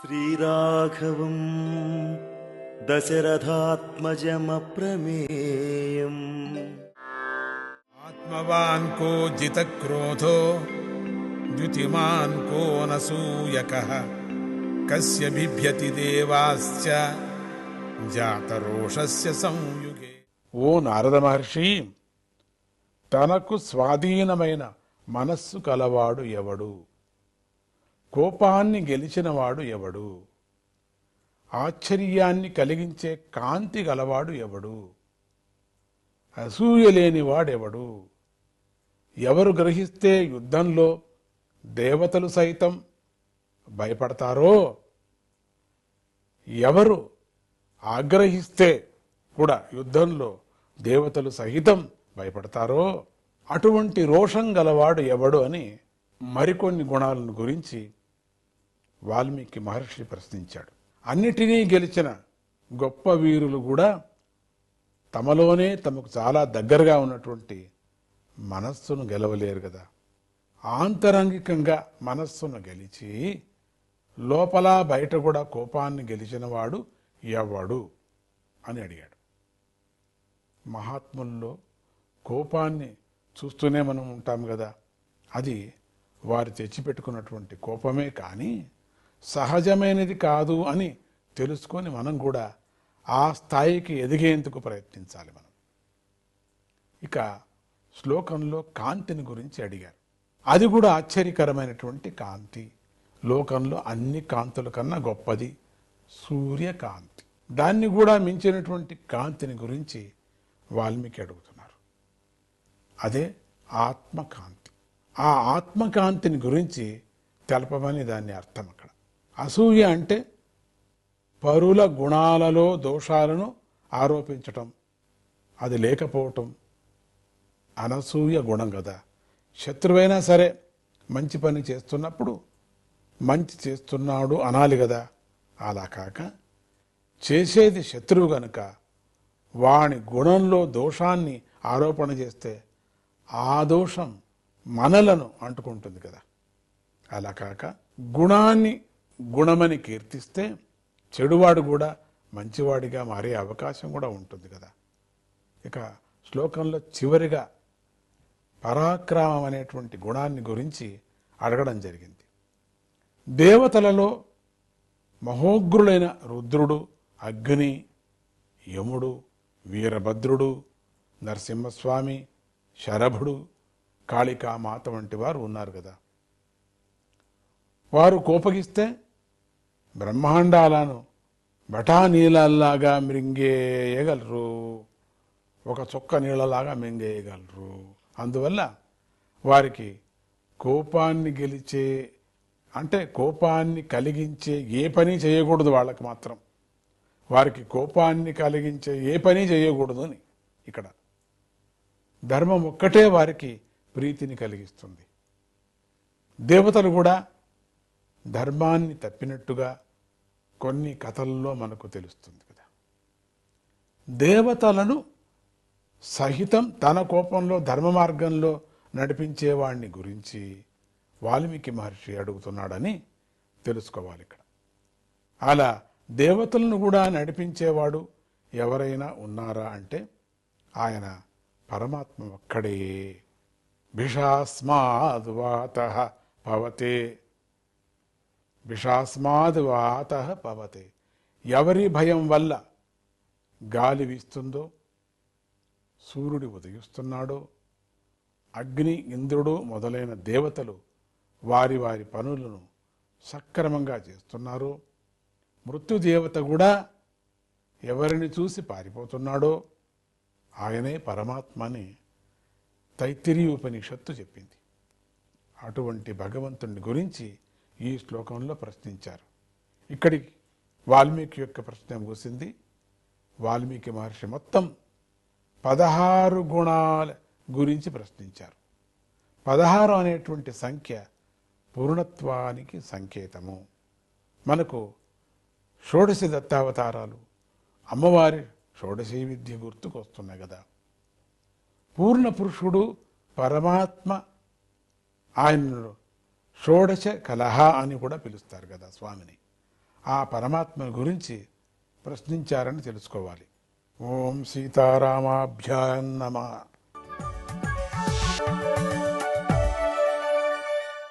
శ్రీరాఘవం దశరథాత్మజమప్రమేయం ఆత్మవాన్ కో జితక్రోధో ద్యుతిమాన్ కో నసూయకః కస్య బిభ్యతి దేవాశ్చ జాతరోషస్య సంయుగే. ఓ నారద మహర్షి, తనకు స్వాధీనమైన మనస్సు కలవాడు ఎవడు? కోపాన్ని గెలిచినవాడు ఎవడు? ఆశ్చర్యాన్ని కలిగించే కాంతి గలవాడు ఎవడు? అసూయ లేనివాడెవడు? ఎవరు గ్రహిస్తే యుద్ధంలో దేవతలు సైతం భయపడతారో, ఎవరు ఆగ్రహిస్తే కూడా యుద్ధంలో దేవతలు సహితం భయపడతారో అటువంటి రోషం గలవాడు ఎవడు అని మరికొన్ని గుణాలను గురించి వాల్మీకి మహర్షి ప్రశ్నించాడు. అన్నిటినీ గెలిచిన గొప్ప వీరులు కూడా తమలోనే తమకు చాలా దగ్గరగా ఉన్నటువంటి మనస్సును గెలవలేరు కదా. ఆంతరంగికంగా మనస్సును గెలిచి లోపల బయట కూడా కోపాన్ని గెలిచినవాడు ఎవడు అని అడిగాడు. మహాత్ముల్లో కోపాన్ని చూస్తూనే మనం ఉంటాం కదా. అది వారు తెచ్చిపెట్టుకున్నటువంటి కోపమే కానీ సహజమైనది కాదు అని తెలుసుకొని మనం కూడా ఆ స్థాయికి ఎదిగేందుకు ప్రయత్నించాలి మనం. ఇక శ్లోకంలో కాంతిని గురించి అడిగారు. అది కూడా ఆశ్చర్యకరమైనటువంటి కాంతి. లోకంలో అన్ని కాంతుల కన్నా గొప్పది సూర్యకాంతి. దాన్ని కూడా మించినటువంటి కాంతిని గురించి వాల్మీకి అడుగుతున్నారు. అదే ఆత్మకాంతి. ఆ ఆత్మకాంతిని గురించి తెలపమని దాని అర్థం. అక్కడ అసూయ అంటే పరుల గుణాలలో దోషాలను ఆరోపించటం, అది లేకపోవటం అనసూయ గుణం కదా. శత్రువైనా సరే మంచి పని చేస్తున్నప్పుడు మంచి చేస్తున్నాడు అనాలి కదా. అలా కాక చేసేది శత్రువు గనుక వాని గుణంలో దోషాన్ని ఆరోపణ చేస్తే ఆ దోషం మనలను అంటుకుంటుంది కదా. అలా కాక గుణాన్ని గుణమని కీర్తిస్తే చెడువాడు కూడా మంచివాడిగా మారే అవకాశం కూడా ఉంటుంది కదా. ఇక శ్లోకంలో చివరిగా పరాక్రమం అనేటువంటి గుణాన్ని గురించి అడగడం జరిగింది. దేవతలలో మహోగ్రులైన రుద్రుడు, అగ్ని, యముడు, వీరభద్రుడు, నరసింహస్వామి, శరభుడు, కాళికామాత వంటి వారు ఉన్నారు కదా. వారు కోపగిస్తే బ్రహ్మాండాలను బఠానీళ్ళలాగా మృంగేయగలరు, ఒక చొక్క నీళ్ళలాగా మింగేయగలరు. అందువల్ల వారికి కోపాన్ని గెలిచే అంటే కోపాన్ని కలిగించే ఏ పని చేయకూడదు. వాళ్ళకి మాత్రం వారికి కోపాన్ని కలిగించే ఏ పని చేయకూడదు అని ఇక్కడ ధర్మం ఒక్కటే వారికి ప్రీతిని కలిగిస్తుంది. దేవతలు కూడా ధర్మాన్ని తప్పినట్టుగా కొన్ని కథల్లో మనకు తెలుస్తుంది కదా. దేవతలను సహితం తన కోపంలో ధర్మ మార్గంలో నడిపించేవాడిని గురించి వాల్మీకి మహర్షి అడుగుతున్నాడని తెలుసుకోవాలి ఇక్కడ. అలా దేవతలను కూడా నడిపించేవాడు ఎవరైనా ఉన్నారా అంటే ఆయన పరమాత్మ ఒక్కడే. భిషాస్మాద్వాతః పవతే, భిషాస్మాద్వాతః పవతే. ఎవరి భయం వల్ల గాలి వీస్తుందో, సూర్యుడు ఉదయిస్తున్నాడో, అగ్ని, ఇంద్రుడు మొదలైన దేవతలు వారి వారి పనులను సక్రమంగా చేస్తున్నారో, మృత్యుదేవత కూడా ఎవరిని చూసి పారిపోతున్నాడో ఆయనే పరమాత్మ అని తైత్తిరీయ ఉపనిషత్తు చెప్పింది. అటువంటి భగవంతుని గురించి ఈ శ్లోకంలో ప్రశ్నించారు. ఇక్కడికి వాల్మీకి యొక్క ప్రశ్న ముగిసింది. వాల్మీకి మహర్షి మొత్తం 16 గుణాల గురించి ప్రశ్నించారు. 16 అనేటువంటి సంఖ్య పూర్ణత్వానికి సంకేతము. మనకు షోడశి దత్తావతారాలు, అమ్మవారి షోడశీ విద్య గుర్తుకు వస్తున్నాయి కదా. పూర్ణ పురుషుడు పరమాత్మ, ఆయనను షోడశ కలహ అని కూడా పిలుస్తారు కదా స్వామిని. ఆ పరమాత్మ గురించి ప్రశ్నించారని తెలుసుకోవాలి. ఓం సీతారామాభ్యాం నమః.